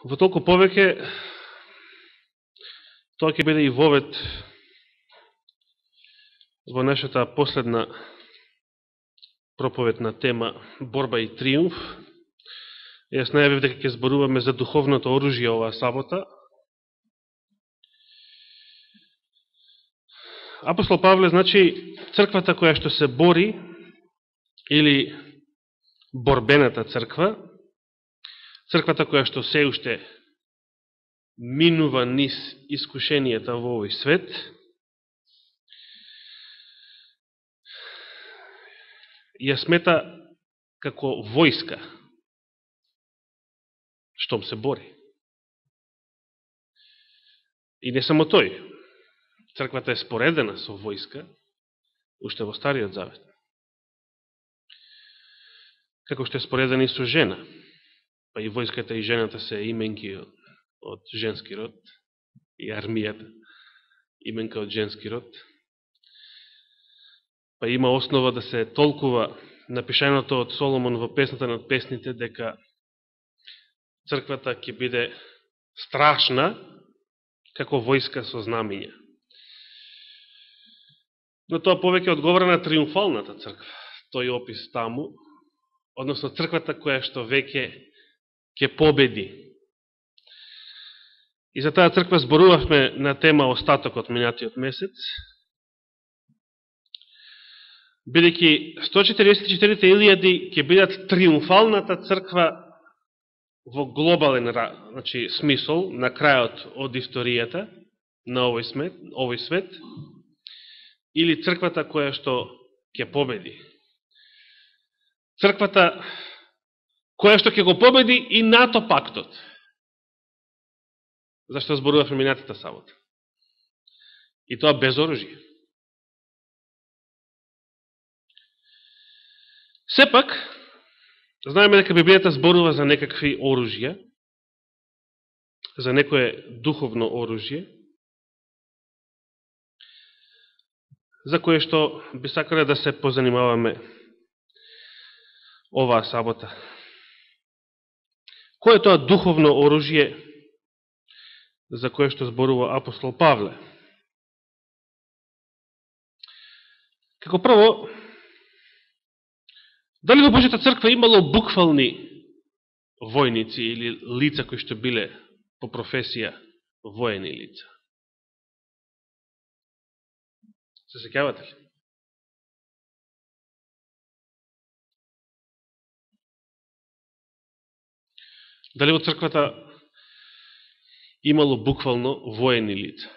Во толку повеќе, тоа ќе биде и вовет во нашата последна проповедна тема борба и триумф. Јас најавив дека ќе зборуваме за духовното оружје оваа сабота. Апостол Павле, значи, црквата која што се бори, или борбената црква, црквата која што се уште минува низ искушенијата во овој свет, ја смета како војска, штом се бори. И не само тој, црквата е споредена со војска, уште во Стариот Завет. Како што е споредена и со жена, па и војската и жената се именки од женски род, и армијата именка од женски род. Па има основа да се толкува напишаното од Соломон во песната над песните, дека црквата ќе биде страшна како војска со знамиња. Но тоа повеќе одговора на триумфалната црква, тој опис таму, односно црквата која што веќе ќе победи. И за таа црква зборувавме на тема остаток од минатиот месец, бидејќи 144.000 ќе бидат триумфалната црква во глобален, значи, смисол, на крајот од историјата на овој свет, или црквата која што ќе победи. Црквата која што ќе го победи и НАТО пактот. Зашто зборувавме минатата сабота. И тоа без оружје. Сепак, знаеме дека Библијата зборува за некакви оружја, за некое духовно оружје, за кое што би сакале да се позанимаваме оваа сабота. Кој е тоа духовно оружје за кое што зборува апостол Павле? Како прво, дали во Божјата црква имало буквални војници или лица кои што биле по професија воени лица? Се сеќавате ли? Дали во црквата имало буквално воени лица?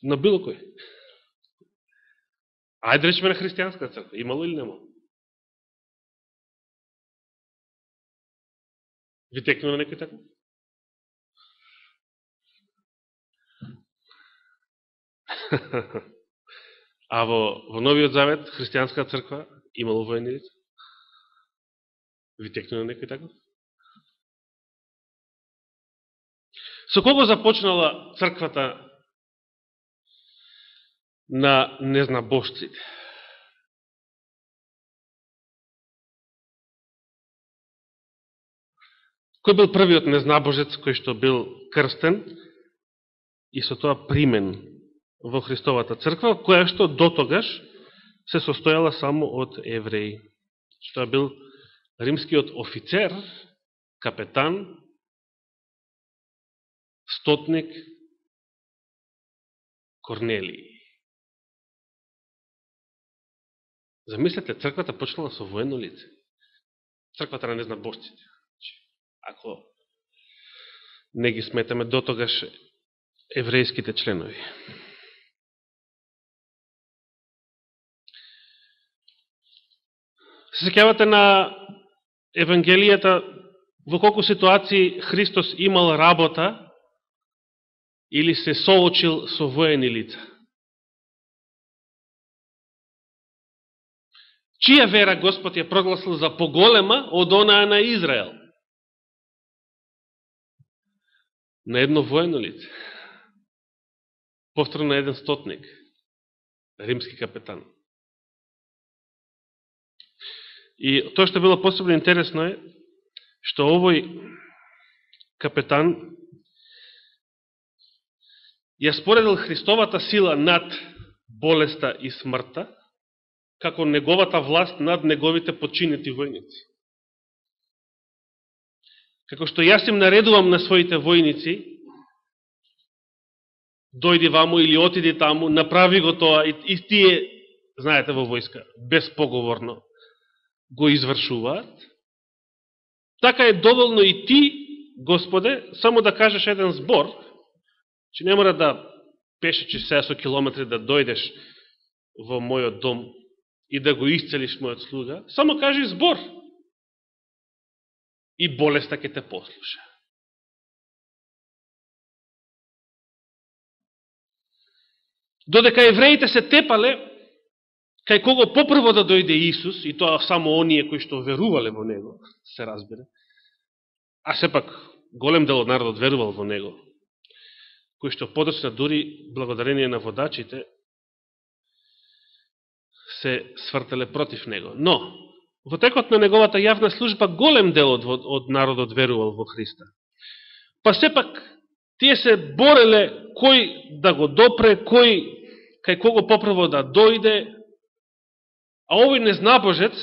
На било кој? Ајде речеме на христијанска црква. Имало или немало? Ви текнува на некој тако? А во Новиот Завет, христијанска црква, имало воени лица? Ви текнува на некој тако? Со кого започнала црквата на незнабожците? Кој бил првиот незнабожец кој што бил крстен и со тоа примен во Христовата црква, која што дотогаш се состојала само од евреи? Што бил римскиот офицер, капетан, стотник Корнелиј. Замислете, црквата почнала со воено лице. Црквата на незнабожците. Ако не ги сметаме дотогаш еврејските членови. Се сеќавате на Евангелијата во колку ситуации Христос имал работа или се соочил со воени лица? Чија вера Господ ја прогласил за поголема од онаа на Израел? На едно воено лице. Повторно на еден стотник, римски капетан. И тоа што било посебно интересно е, што овој капетан ја споредил Христовата сила над болеста и смртта, како неговата власт над неговите подчинети војници. Како што јас им наредувам на своите војници, дојди ваму или отиди таму, направи го тоа, и тие, знаете, во војска, безпоговорно го извршуваат. Така е доволно и ти, Господе, само да кажеш еден збор, че не мора да пешечи 700 километри да дојдеш во мојот дом и да го исцелиш мојот слуга, само кажи збор и болеста ќе те послуша. Додека евреите се тепале, кај кого попрво да дојде Исус, и тоа само оние кои што верувале во Него, се разбира, а сепак голем дел од народот верувал во Него, кои што подоцна дури благодарение на водачите се свртеле против Него. Но, во текот на Неговата јавна служба, голем дел од народот верувал во Христа. Па сепак, тие се бореле кој да го допре, кој кај кого попрво да дојде, а овој незнабожец,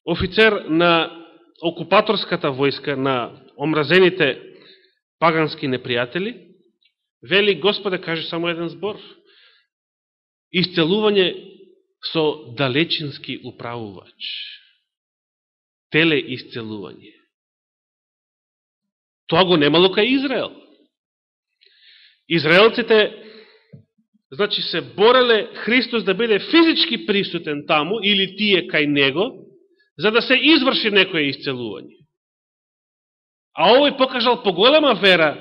офицер на окупаторската војска, на омразените пагански непријатели, вели, Господе, каже само еден збор. Исцелување со далечински управувач. Телеисцелување. Тоа го немало кај Израел. Израелците, значи, се бореле Христос да биде физички присутен таму, или тие кај Него, за да се изврши некое исцелување. А овој покажал поголема вера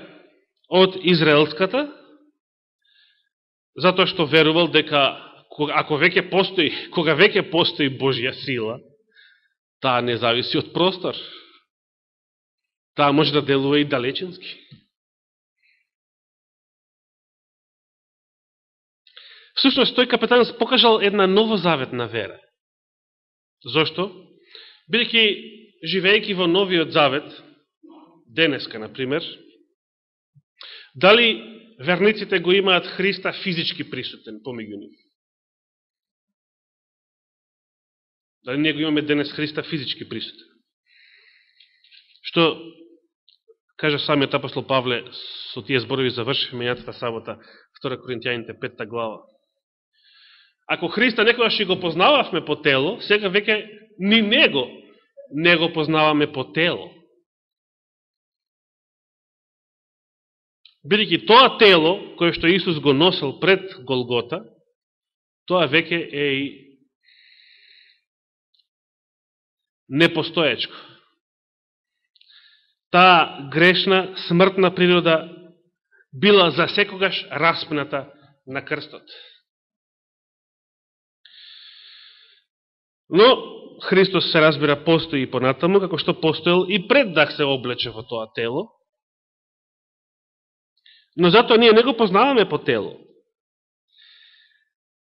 од израелската, затоа што верувал дека ако веќе постои, кога веќе постои Божја сила, таа не зависи од простор. Таа може да делува и далечински. Всушност, тој капетан покажал една новозаветна вера. Зошто? Бидејќи, живејќи во новиот завет, денеска, например, дали верниците го имаат Христа физички присутен помеѓу нив? Дали ние го имаме денес Христа физички присутен? Што кажа самиот апостол Павле, со тие зборови завршив мењатата сабота, 2 Коринтијаните 5 глава. Ако Христа некогаш и го познававме по тело, сега веќе ни Него не го познаваме по тело. Бидејќи тоа тело, кое што Исус го носил пред Голгота, тоа веќе е и непостоечко. Таа грешна, смртна природа била за секогаш распната на крстот. Но Христос, се разбира, постои и понатаму, како што постоел и пред да се облече во тоа тело. Но затоа ние не го познаваме по тело.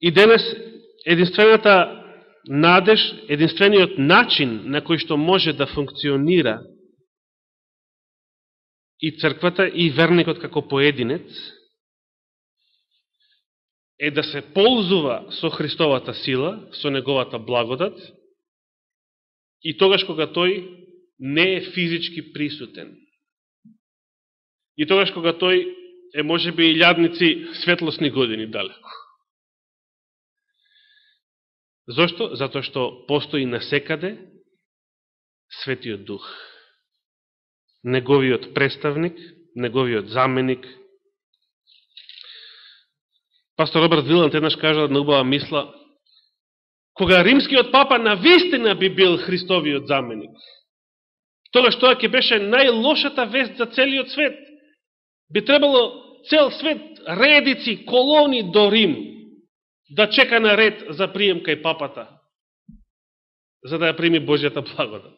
И денес единствената надеж, единствениот начин на кој што може да функционира и црквата и верникот како поединец е да се ползува со Христовата сила, со Неговата благодат, и тогаш кога тој не е физички присутен. И тогаш кога тој е можеби илјадници светлосни години далеко. Зошто? Затоа што постои насекаде Светиот Дух. Неговиот представник, неговиот заменик. Пастор Роберт Виланд еднаш кажа на убава мисла, кога римскиот папа навистина би бил Христовиот заменик, тогаш тоа ќе беше најлошата вест за целиот свет. Би требало цел свет, редици, колони до Рим, да чека на ред за прием кај папата, за да ја прими Божјата благодат.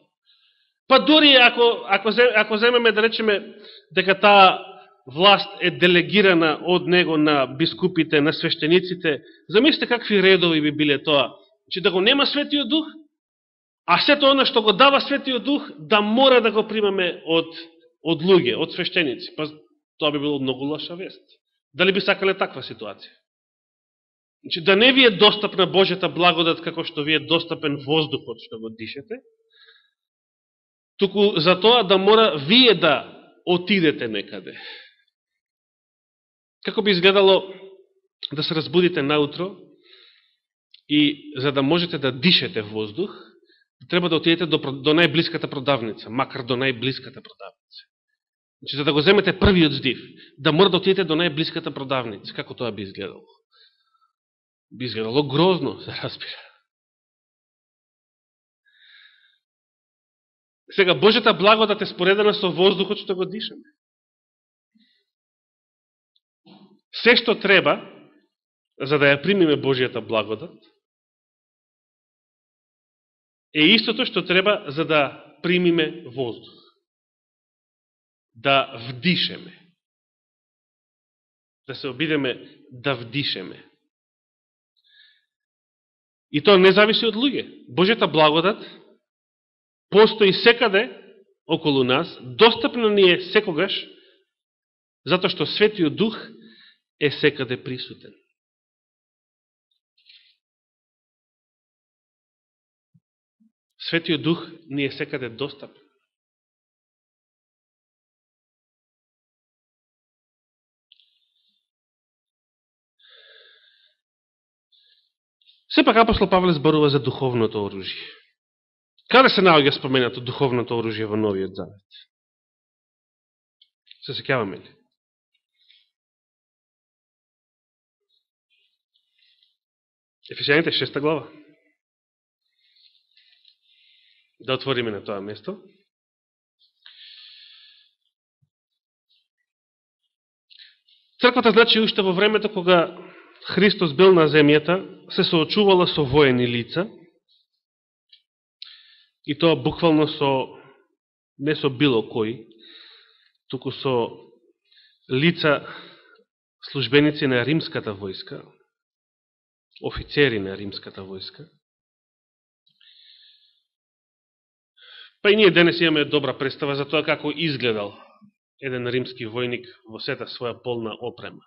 Па дури ако земеме да речеме дека таа власт е делегирана од него на бискупите, на свештениците, замислите какви редови би биле тоа. Че да го нема Светиот Дух? А сето оно што го дава Светиот Дух, да мора да го примаме од луѓе, од свештеници. Па тоа би било многу лоша вест. Дали би сакале таква ситуација? Значи, да не ви е достапна Божјата благодат како што ви е достапен воздухот што го дишете, туку за тоа да мора вие да отидете некаде. Како би изгледало да се разбудите наутро и за да можете да дишете воздух, треба да отидете до најблиската продавница, макар до најблиската продавница. Значи, за да го земете првиот здив, да мора да отидете до најблиската продавница. Како тоа би изгледало? Би изгледало грозно, се разбира. Сега, Божјата благодат е споредена со воздухот што го дишаме. Се што треба, за да ја примиме Божјата благодат, е истото што треба за да примиме воздух. Да вдишеме. Да се обидеме да вдишеме. И тоа не зависи од луѓе. Божјата благодат постои секаде околу нас, достапно ни е секогаш, затоа што Светиот Дух е секаде присутен. Светиот Дух ни е секаде достапен. Сепак апостол Павле зборува за духовното оружје. Каде се наоѓа споменато духовното оружје во Новиот Завет? Се сеќаваме ли? Ефесијаните 6 глава. Да отвориме на тоа место. Црквата, значи, уште во времето кога Христос бил на земјата, се соочувала со воени лица, и тоа буквално не со било кој, туку со лица службеници на римската војска, офицери на римската војска. Па и ние денес имаме добра представа за тоа како изгледал еден римски војник во сета своја полна опрема.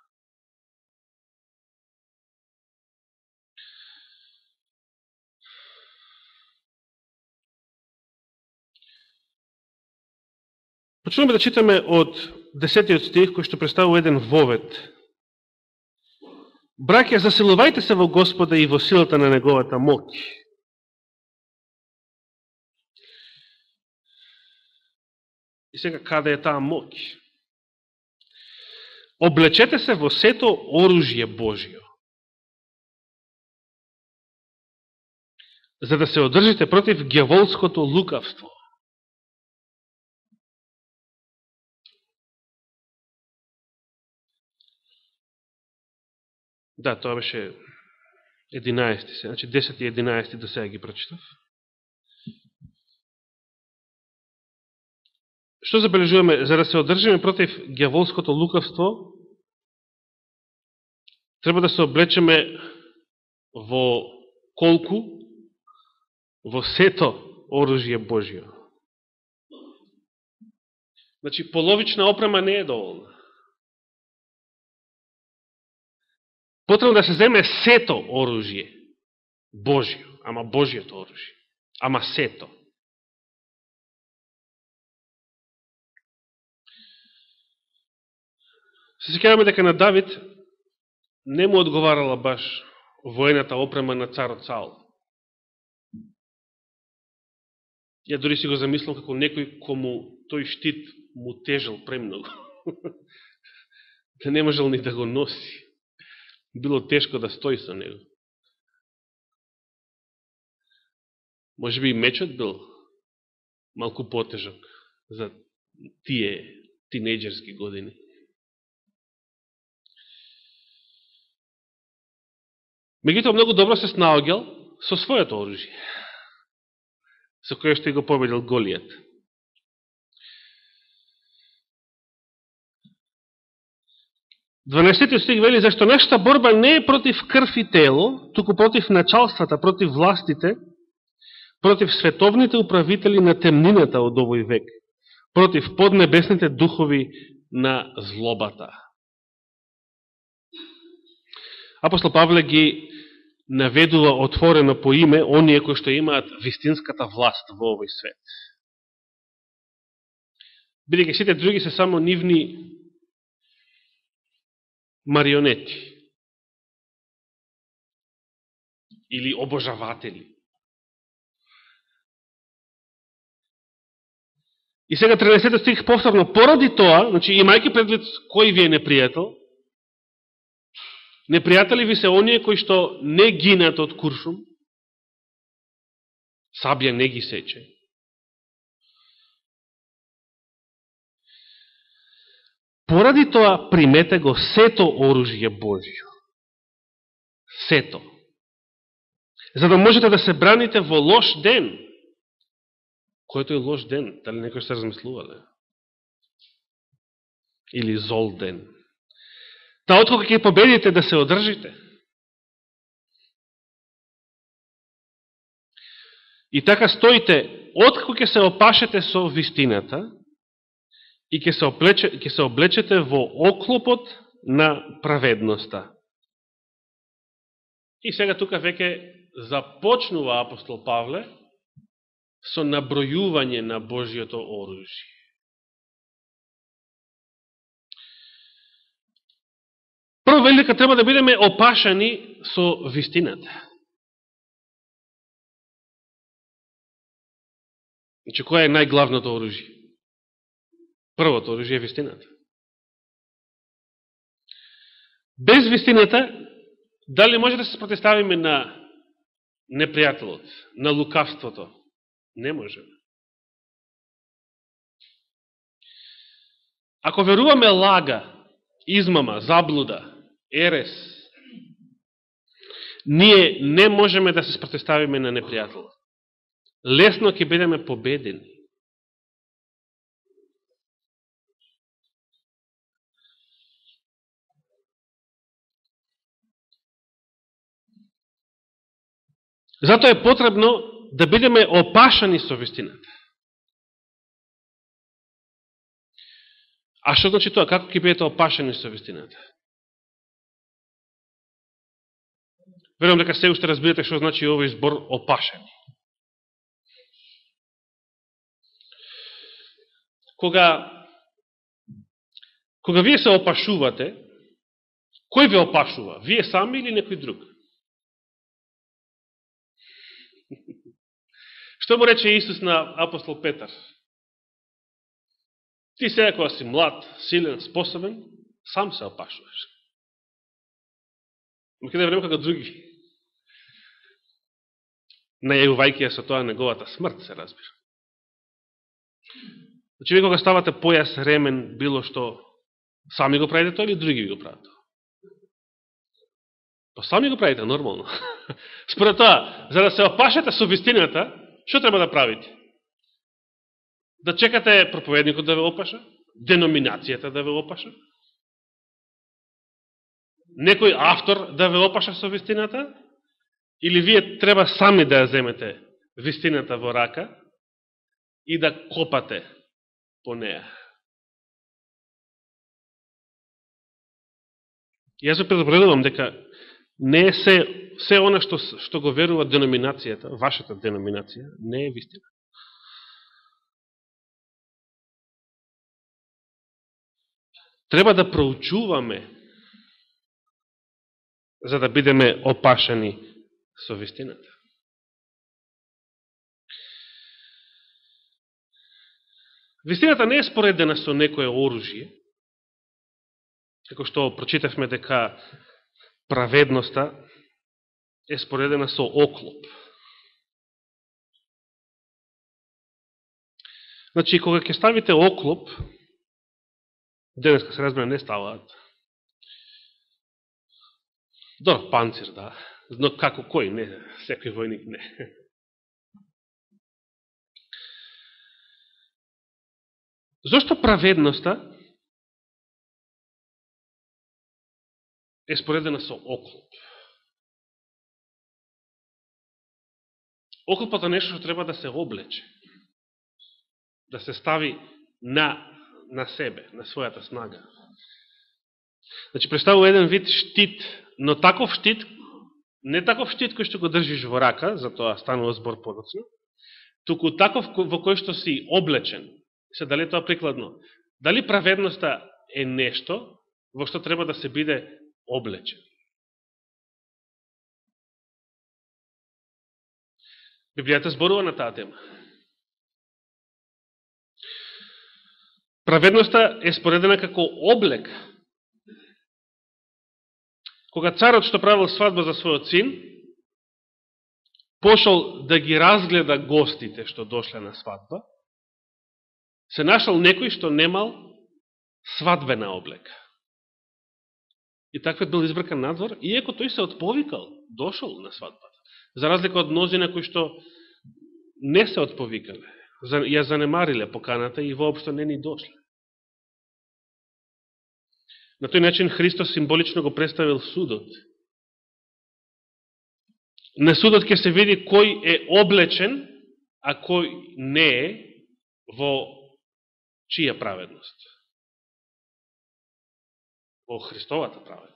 Почнуваме да читаме од 10 стих, кој што представува еден вовет. Браќа, засилувајте се во Господа и во силата на неговата моќ. И сега, каде е таа моќ? Облечете се во сето оружје Божјо, за да се одржите против ѓаволското лукавство. Да, тоа беше 11, значи 10 и 11 до сега ги прочитав. Што забележуваме? За да се одржиме против ѓаволското лукавство, треба да се облечеме во колку? Во сето оружје Божјо. Значи, половична опрема не е доволна. Потребно да се земе сето оружје Божјо, ама Божјото оружје, ама сето. Се сеќаваме дека на Давид не му одговарала баш воената опрема на царот Саул. Ја дори си го замислам како некој кому тој штит му тежел премногу. Да не можел ни да го носи. Било тешко да стои со него. Може би и мечот бил малку потежок за тие тинејџерски години. Меѓутоа, многу добро се снаоѓал со своето оружје, со кое што и го победил Голијат. Дванаесетиот стих вели, зашто нашата борба не е против крв и тело, туку против началствата, против властите, против световните управители на темнината од овој век, против поднебесните духови на злобата. Апостол Павле ги наведува отворено по име оние кои што имаат вистинската власт во овој свет. Бидејќи сите други се само нивни марионети или обожаватели. И сега 13 стих повторно, поради тоа, значи имајќи предвид кој ви е непријател, непријатели ви се оние кои што не гинат од куршум, сабја не ги сече. Поради тоа примете го сето оружје Божјо. Сето. За да можете да се браните во лош ден. Којто е лош ден? Дали некој се размислувале? Или зол ден? Да откога ќе победите да се одржите. И така стоите, откако ќе се опашете со вистината и ќе се облечете во оклопот на праведноста. И сега тука веќе започнува апостол Павле со набројување на Божјото оружје. Прво вели дека треба да бидеме опашани со вистината. Значи, која е најглавното оружје? Првото оружје е вистината. Без вистината, дали може да се протиставиме на непријателот, на лукавството? Не може. Ако веруваме лага, измама, заблуда, ерес, ние не можеме да се спротиставиме на непријателот. Лесно ќе бидеме победени. Затоа е потребно да бидеме опашани со вистината. А што значи тоа? Како ќе бидете опашани со вистината? Верувам дека се уште разбирате што значи овој збор опашани. Кога вие се опашувате, кој ве опашува? Вие сами или некој друг? Што му рече Исус на апостол Петар? Ти сега кога си млад, силен, способен, сам се опашуваш. Но каде време кога други, најавувајќи ја со тоа неговата смрт, се разбира. Значи, вие кога ставате појас, ремен, било што, сами го правите тоа или други ви го прават тоа? Па сами го правите, нормално. Според тоа, за да се опашете со вистината, што треба да правите? Да чекате проповедникот да ве опаша? Деноминацијата да ве опаша? Некој автор да ве опаша со вистината? Или вие треба сами да ја земете вистината во рака и да копате по неја? Јас ве предупредувам дека не е се она што го верува деноминацијата, вашата деноминација, не е вистина. Треба да проучуваме за да бидеме опашани со вистината. Вистината не е споредена со некое оружје, како што прочитавме дека праведноста е споредена со оклоп. Значи, кога ќе ставите оклоп, денеска се разбира не ставаат. Добро, панцир, да. Но како кој? Не, секој војник не. Зошто праведноста е споредена со оклоп? Оклопот е нешто што треба да се облече, да се стави на себе, на својата снага. Значи, представува еден вид штит, но таков штит, не таков штит кој што го држиш во рака, затоа станува збор подоцна, туку таков во кој што си облечен. Се, дали тоа прикладно? Дали праведноста е нешто во што треба да се биде облечен? Библијата зборува на таа тема. Праведноста е споредена како облек. Кога царот што правил свадба за својот син, пошол да ги разгледа гостите што дошле на свадба, се нашол некој што немал свадбена облека. И таквиот бил избркан надвор, иако тој се отповикал, дошол на свадбата. За разлика од мнозина кои што не се отповикале, ја занемариле поканата и воопшто не ни дошле. На тој начин Христос символично го представил судот. На судот ќе се види кој е облечен, а кој не е во чија праведност? Во Христовата праведност.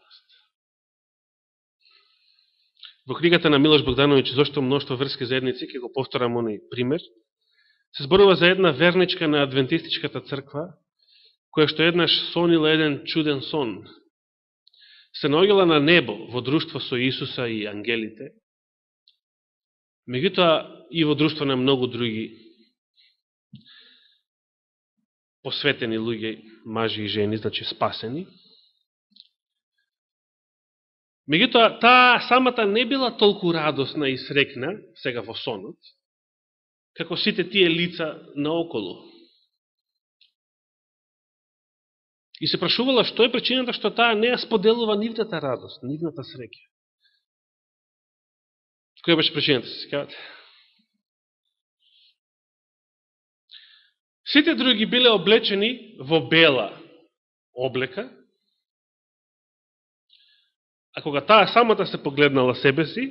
Во книгата на Милош Богдановиќ "Зошто мноштво верски заедници", ќе го повторам оној пример, се зборува за една верничка на адвентистичката црква, која што еднаш сонила еден чуден сон. Се наоѓала на небо во друштво со Исуса и ангелите, меѓутоа и во друштво на многу други посветени луѓе, мажи и жени, значи спасени. Меѓутоа, таа самата не била толку радосна и срекна, сега во сонот, како сите тие лица наоколу. И се прашувала што е причината што таа не ја споделува нивната радост, нивната среќа. Која беше причината, се сеќавате? Сите други биле облечени во бела облека, а кога таа самата се погледнала себе си,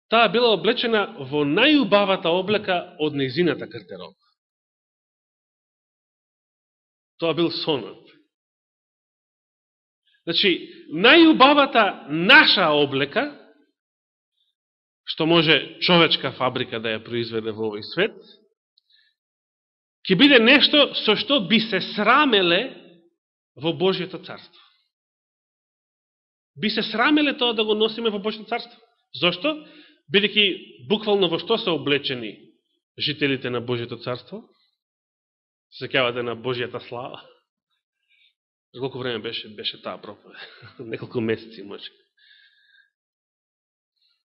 таа била облечена во најубавата облека од нејзината гардероб. Тоа бил сонот. Значи, најубавата наша облека, што може човечка фабрика да ја произведе во овој свет, ќе биде нешто со што би се срамеле во Божјето царство. Би се срамеле тоа да го носиме во Божјето царство. Зошто? Бидејќи буквално во што се облечени жителите на Божјето царство? Се сеќавате на Божјата слава? За колку време беше таа проповед? Неколку месеци, може.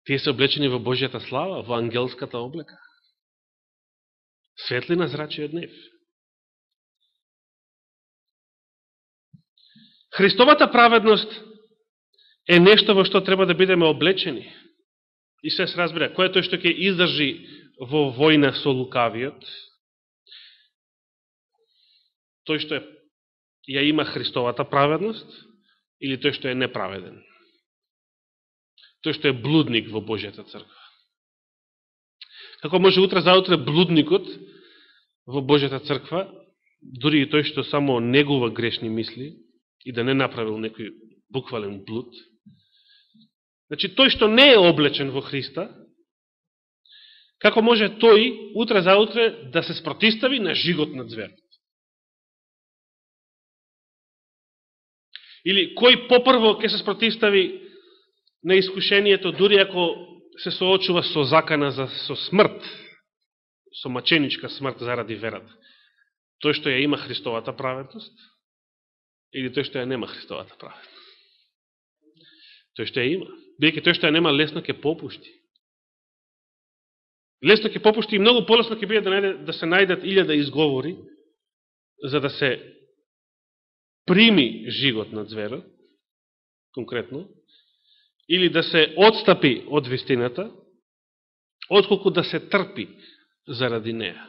Тие се облечени во Божјата слава, во ангелската облека. Светлина зрачи од нив. Христовата праведност е нешто во што треба да бидеме облечени. И се разбира, кој е тој што ќе издржи во војна со лукавиот? Тој што ја има Христовата праведност или тој што е неправеден? Тој што е блудник во Божјата црква. Како може утре заутре блудникот во Божјата црква, дури и тој што само негува грешни мисли и да не направил некој буквален блуд, значи тој што не е облечен во Христа, како може тој утре заутре да се спротистави на жигот на зверот? Или кој попрво ќе се спротистави на искушението, дури ако се соочува со закана со смрт, со маченичка смрт заради верата? Тој што ја има Христовата праведност или тој што ја нема Христовата праведност? Тој што ја има. Бидејќи тој што ја нема лесно ќе попушти. Лесно ќе попушти и многу полесно ќе биде да се најдат 1000 изговори за да се прими жигот на зверот, конкретно, или да се отстапи од вистината, отколку да се трпи заради неја.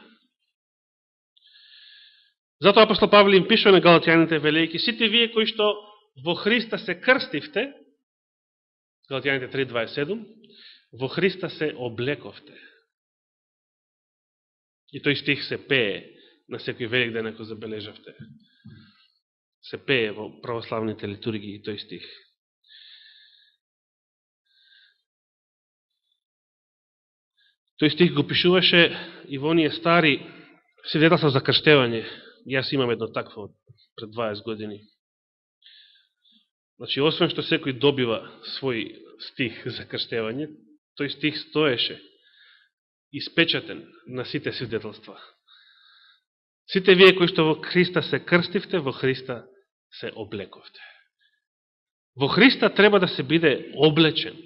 Затоа апостол Павле им пишува на галатјаните, велејќи: сите вие кои што во Христа се крстивте, Галатјаните 3:27, Во Христа се облековте. И тој стих се пее на секој велик ден, ако забележавте. Се пее во православните литургии тој стих. Тој стих го пишуваше и во оние стари свидетелства за крштевање. Јас имам едно такво пред 20 години. Значи, освен што секој добива свој стих за крштевање, тој стих стоеше испечатен на сите свидетелства. Сите вие кои што во Христа се крстивте, во Христа се облековте. Во Христа треба да се биде облечен.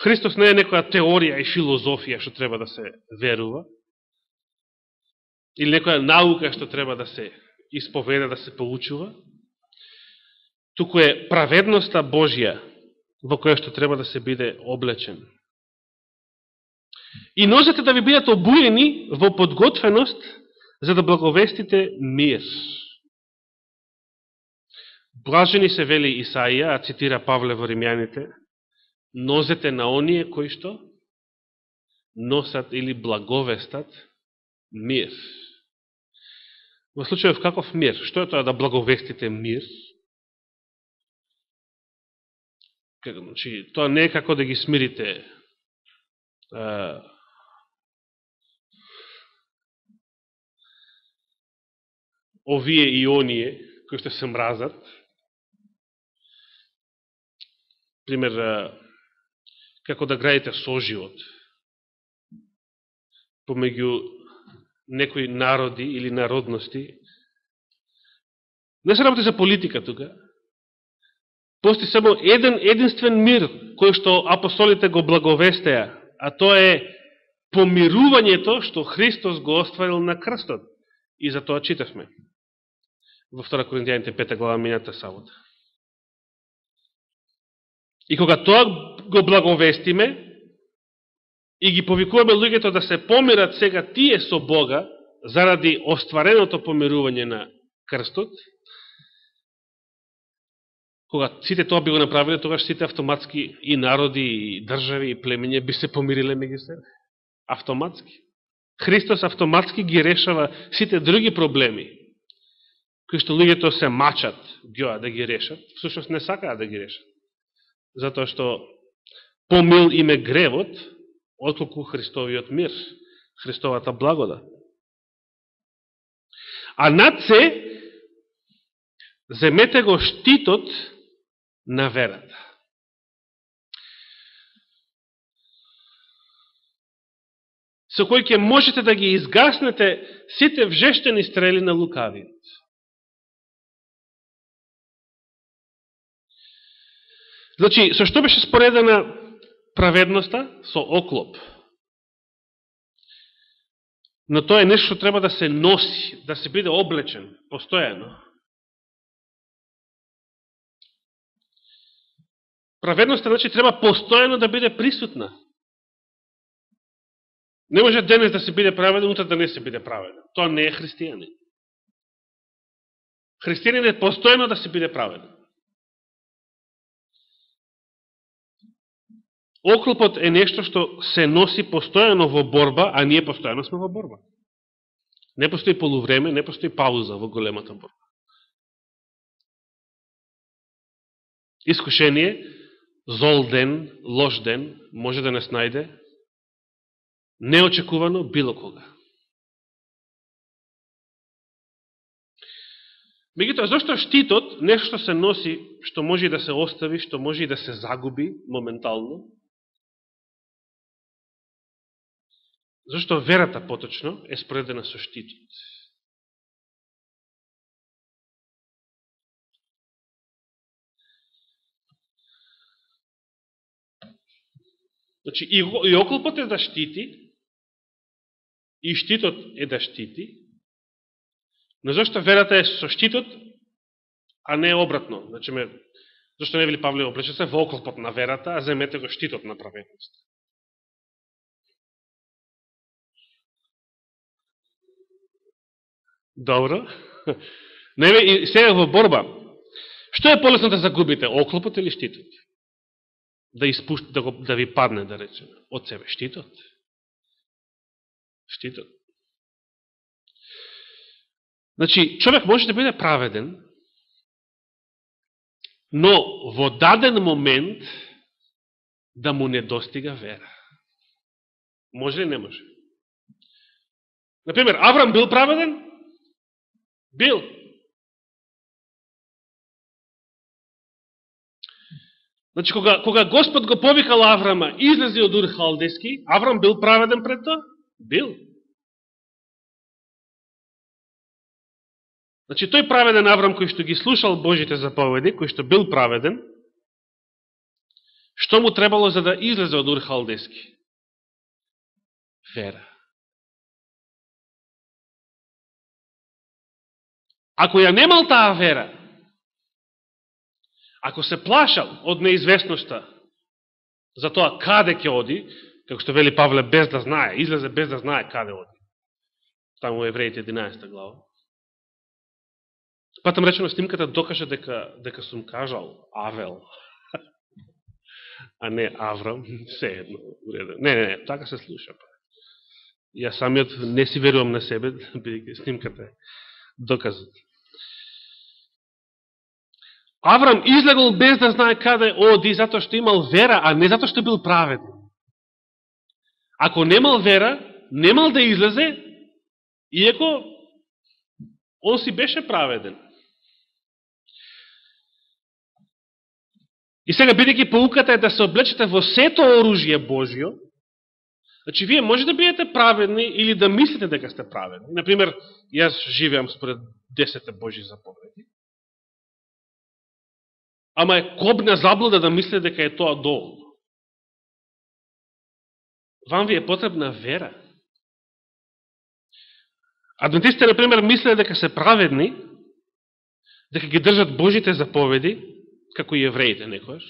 Христос не е некоја теорија и филозофија што треба да се верува, или некоја наука што треба да се исповеда, да се поучува, туку е праведноста Божја во која што треба да се биде облечен. И нозете да ви бидат обуени во подготвеност за да благовестите мир. Блажени се вели Исаија, а цитира Павле во Римјаните, нозете на оние кои што носат или благовестат мир. Во случајов каков мир? Што е тоа да благовестите мир? Значи, тоа не е како да ги смирите овие и оние кои што се мразат. Пример, како да градите соживот помеѓу некои народи или народности. Не се работи за политика тука. Постои само единствен мир кој што апостолите го благовестеа, а тоа е помирувањето што Христос го остварил на крстот. И за тоа читавме во 2 Коринтијаните 5 глава мината сабота. И кога тоа го благовестиме и ги повикуваме луѓето да се помират сега тие со Бога заради оствареното помирување на крстот, кога сите тоа би го направиле, тогаш сите автоматски и народи, и држави, и племења би се помириле меѓу себе. Автоматски. Христос автоматски ги решава сите други проблеми, кои што луѓето се мачат да ги решат, всушност не сакаат да ги решат. Затоа што помил им е гревот, отколку Христовиот мир, Христовата благода. А над се, земете го штитот на верата. Со кој ќе можете да ги изгаснете сите вжештени стрели на лукавиот. Значи, со што беше споредена праведноста? Со оклоп. Но тоа е нешто што треба да се носи, да се биде облечен, постојано. Праведноста, значи, треба постојано да биде присутна. Не може денес да се биде праведен, утре да не се биде праведен. Тоа не е христијанин. Христијанин е постојано да се биде праведен. Оклопот е нешто што се носи постојано во борба, а ние постојано сме во борба. Не постои полувреме, не постои пауза во големата борба. Искушение, зол ден, лош ден, може да не снајде неочекувано било кога. Меѓутоа, зашто штитот, нешто што се носи, што може и да се остави, што може и да се загуби моментално, зашто верата поточно е споредена со штитот. Значи, и оклопот е да штити, и штитот е да штити, но зашто верата е со штитот, а не обратно. Значи, зашто не вели Павле, облече се во оклопот на верата, а земете го штитот на праведност. Добро. И сега во борба. Што е полесно да загубите, оклопот или штитот? да ви падне, да речем, од себе штитот. Штитот. Значи, човек може да биде праведен, но во даден момент да му не достига вера. Може ли, не може? Например, Аврам бил праведен? Бил. Значи, кога Господ го повикал Аврама, излезе од Ур Халдески, Аврам бил праведен пред тоа? Бил. Значи, тој праведен Аврам, кој што ги слушал Божите заповеди, кој што бил праведен, што му требало за да излезе од Ур Халдески? Вера. Ако ја немал таа вера, ако се плашал од неизвестноста за тоа каде ќе оди, како што вели Павле, без да знае, излезе без да знае каде оди. Таму Евреите 11 глава. Патам речено, снимката докаже дека сум кажал Авел, а не Аврам, се едно. Не, така се слуша. Јас самиот не си верувам на себе, бидејќи снимката е доказот. Аврам излегол без да знае каде оди, затоа што имал вера, а не затоа што бил праведен. Ако немал вера, немал да излезе, иако он си беше праведен. И сега, бидејќи поуката е да се облечете во сето оружје Божјо, значи, вие може да бидете праведни или да мислите дека сте праведни. Например, јас живеам според 10 Божји заповеди. Ама е кобна заблуда да мислите дека е тоа доволно. Вам ви е потребна вера. Адвентистите, например, мислят дека се праведни, дека ги држат Божите заповеди, како и евреите некојаш.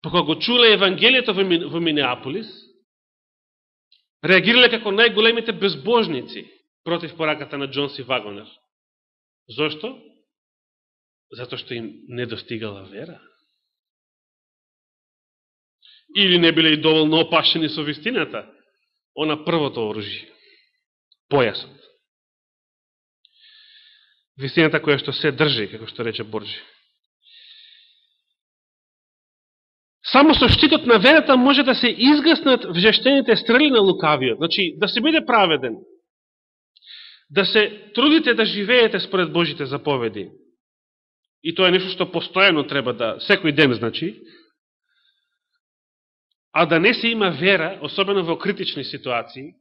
Кога го чуле Евангелието во Минеаполис, реагирале како најголемите безбожници против пораката на Джон Си Вагонер. Зошто? Затоа што им не достигала вера. Или не биле и доволно опашени со вистината, она првото оружје, појасот. Вистината која што се држи, како што рече Борџи. Само со штитот на верата може да се изгаснат вжештените стрели на лукавиот. Значи, да се биде праведен, да се трудите да живеете според Божите заповеди. И тоа е нешто што постојано треба да, секој ден, значи, а да не се има вера, особено во критични ситуации,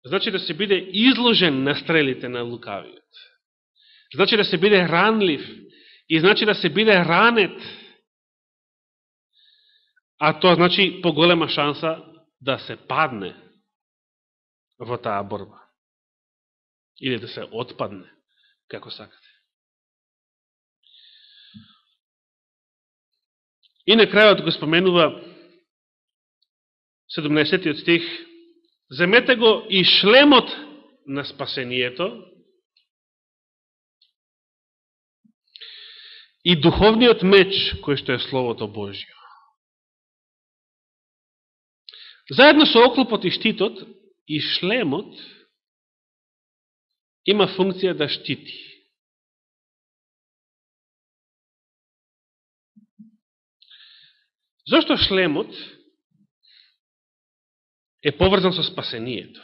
значи да се биде изложен на стрелите на лукавиот. Значи да се биде ранлив и значи да се биде ранет. А тоа значи поголема шанса да се падне во таа борба. Или да се отпадне, како сакате. И на крајот го споменува 17 стих: земете го и шлемот на спасението и духовниот меч, кој што е Словото Божјо. Заедно со оклопот и штитот, и шлемот има функција да штити. Зошто шлемот е поврзан со спасението?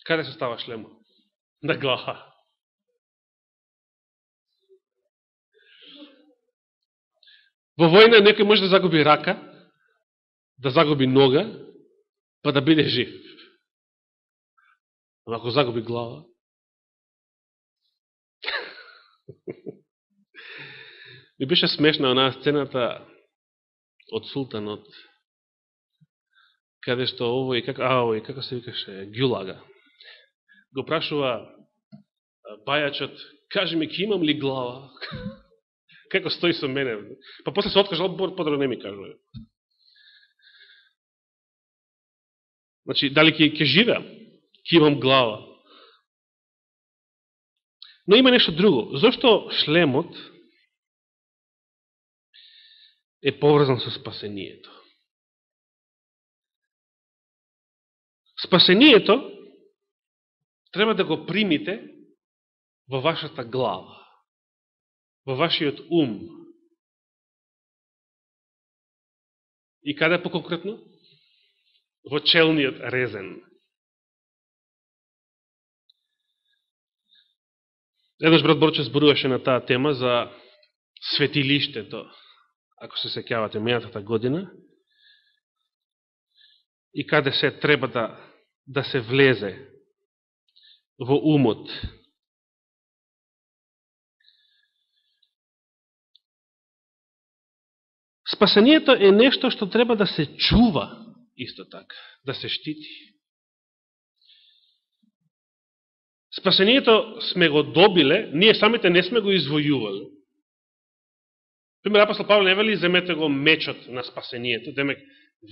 Каде се става шлемот? На глава. Во војна некој може да загуби рака, да загуби нога, па да биде жив. Но ако загуби глава, ми беше смешна онаа сцената од Султанот, каде што овој, како се викаше, Ѓулага, го прашува бајачот, кажи ми, ке имам ли глава? Како стои со мене? Па после се откажал, подобро не ми кажува. Значи, дали ќе живеам? Ке имам глава? Но има нешто друго. Зошто шлемот е поврзан со спасението. Спасението треба да го примите во вашата глава, во вашиот ум. И каде поконкретно? Во челниот резен. Еднаш брат Борче зборуваше на таа тема за светилиштето, ако се сеќавате, мејатата година, и каде се треба да се влезе во умот. Спасението е нешто што треба да се чува, исто така, да се штити. Спасението сме го добиле, ние самите не сме го извојували. Пример, апостол Павле не вели, земете го мечот на спасението, демек,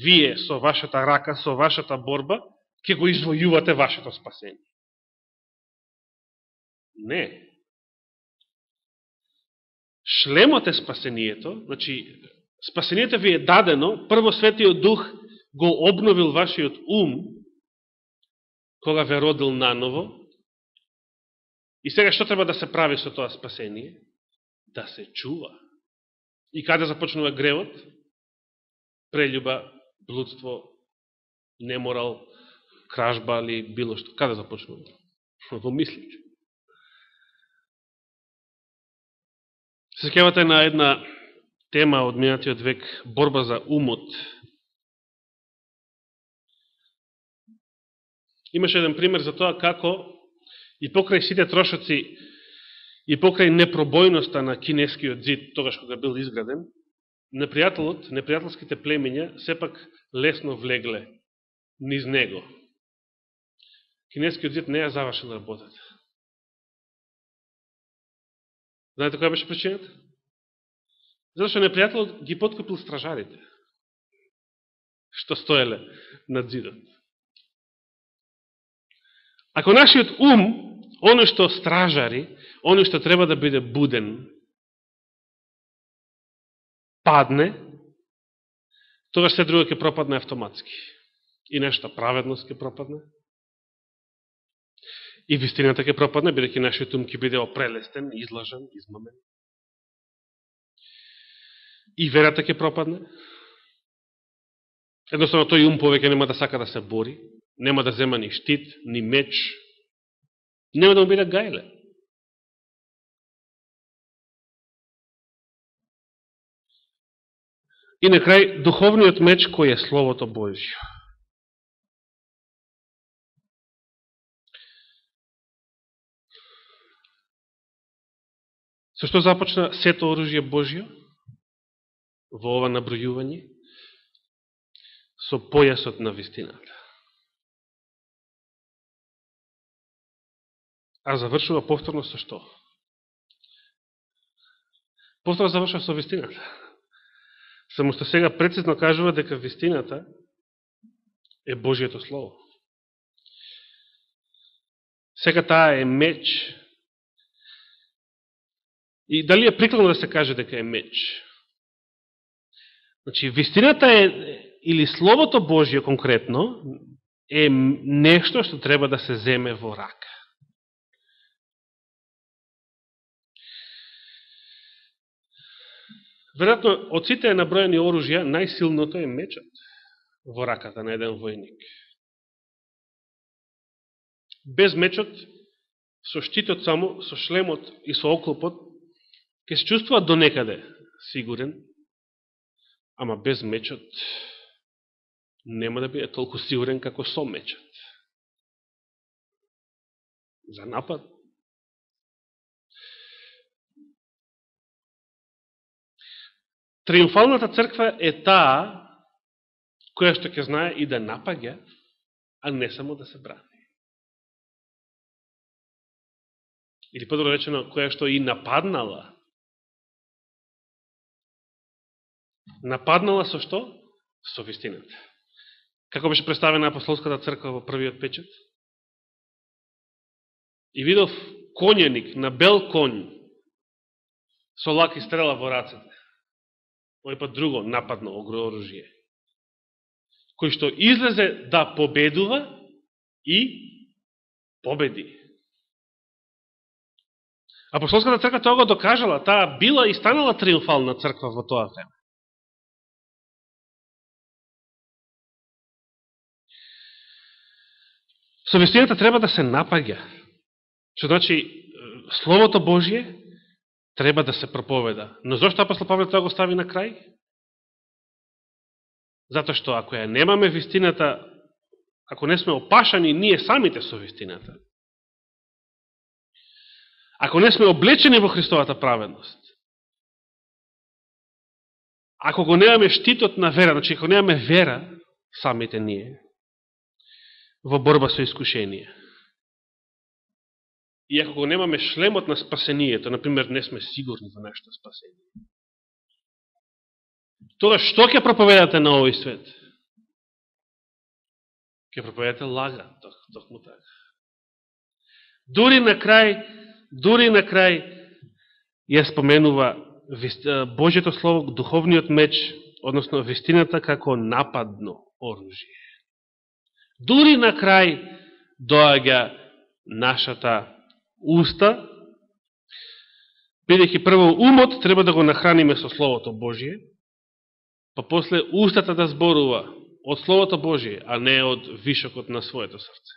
вие со вашата рака, со вашата борба, ќе го извојувате вашето спасение. Не. Шлемот е спасението, значи, спасението ви е дадено, прво Светиот Дух го обновил вашиот ум, кога ве родил наново, и сега што треба да се прави со тоа спасение? Да се чува. И каде започнува гревот? Прелюба, блудство, неморал, кражба или било што. Каде започнува? Во мислите. Се сеќавате на една тема од минатиот век, борба за умот. Имаше еден пример за тоа како и покрај сите трошоци и покрај непробојноста на кинескиот зид, тогаш кога бил изграден, непријателските племиња сепак лесно влегле низ него. Кинескиот зид не ја завршил работата. Знаете која беше причината? Зато што непријателот ги поткупил стражарите, што стоеле над зидот. Ако нашиот ум, оно што стражари, оно што треба да биде буден, падне, тогаш се друго ќе пропадне автоматски. И нешто праведност ќе пропадне. И вистината ќе пропадне, бидејќи нашиот ум ќе биде опрелестен, излажен, измамен. И верата ќе пропадне. Едноставно тој ум повеќе нема да сака да се бори, нема да зема ни штит, ни меч, нема да му биде гајле. И на крај, духовниот меч кој е Словото Божјо. Со што започна сето оружје Божјо во ова набројување? Со појасот на вистината. А завршува повторно со што? Повторно завршува со вистината. Само што сега прецизно кажува дека вистината е Божието Слово. Сега таа е меч. И дали е прикладно да се каже дека е меч? Значи, вистината е, или Словото Божие конкретно, е нешто што треба да се земе во рака. Веројатно, од сите наброени оружја, најсилното е мечот во раката на еден војник. Без мечот, со штитот само, со шлемот и со оклопот, ќе се чувствува до некаде сигурен, ама без мечот нема да биде толку сигурен како со мечот. За напад. Триумфалната црква е таа која што ќе знае и да напаѓа, а не само да се брани. Или подобро речено, која што и нападнала. Нападнала со што? Со вистината. Како беше представена апостолската црква во првиот печат? И видов конјеник на бел конј со лак и стрела во рацете. овој пат друго нападно оружје, кој што излезе да победува и победи. Апостолската црква тоа го докажала, таа била и станала триумфална црква во тоа време. Со вистината треба да се напаѓа. Што значи, Словото Божие треба да се проповеда. Но зашто апостол Павле тоа го стави на крај? Затоа што ако ја немаме вистината, ако не сме опашани ние самите со вистината, ако не сме облечени во Христовата праведност, ако го немаме штитот на вера, значи ако немаме вера самите ние, во борба со искушение, и ако го немаме шлемот на спасението, например, не сме сигурни во нашето спасение, тога што ќе проповедате на овој свет? Ќе проповедате лага, токму така. Дури на крај ја споменува Божјето Слово, духовниот меч, односно вистината како нападно оружје. Дури на крај доаѓа нашата уста, бидејќи прво умот треба да го нахраниме со Словото Божие, па после устата да зборува од Словото Божие, а не од вишокот на своето срце.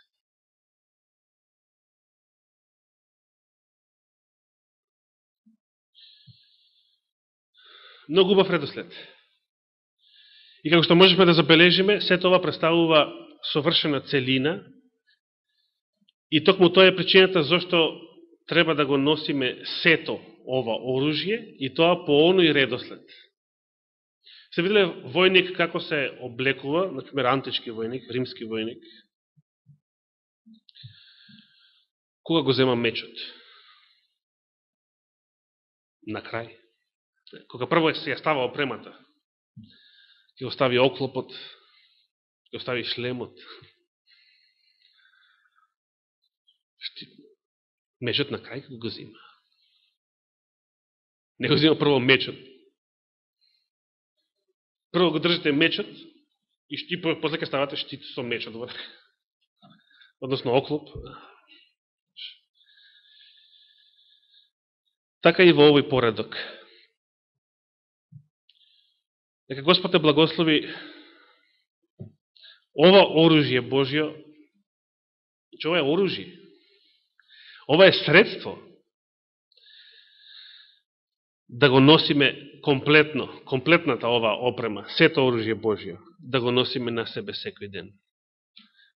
Многу убав редослед. И како што можеме да забележиме, сето ова представува совршена целина и токму тоа е причината зашто треба да го носиме сето ова оружје и тоа по оној редослед. Се виделе војник како се облекува, например антички војник, римски војник, кога го зема мечот? На крај. Кога прво се ја става опремата, ќе остави оклопот, ќе остави шлемот. Мечот на крај го зима. Не го зима прво мечот. Прво го држите мечот и после ќе ставате штит со мечот. Односно оклоп. Така и во овој поредок. Нека Господ те благослови ова оружје Божјо, че ова е оружје. Ова е средство да го носиме комплетната ова опрема, сето оружје Божјо, да го носиме на себе секој ден.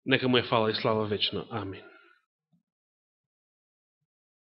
Нека му е фала и слава вечно. Амин.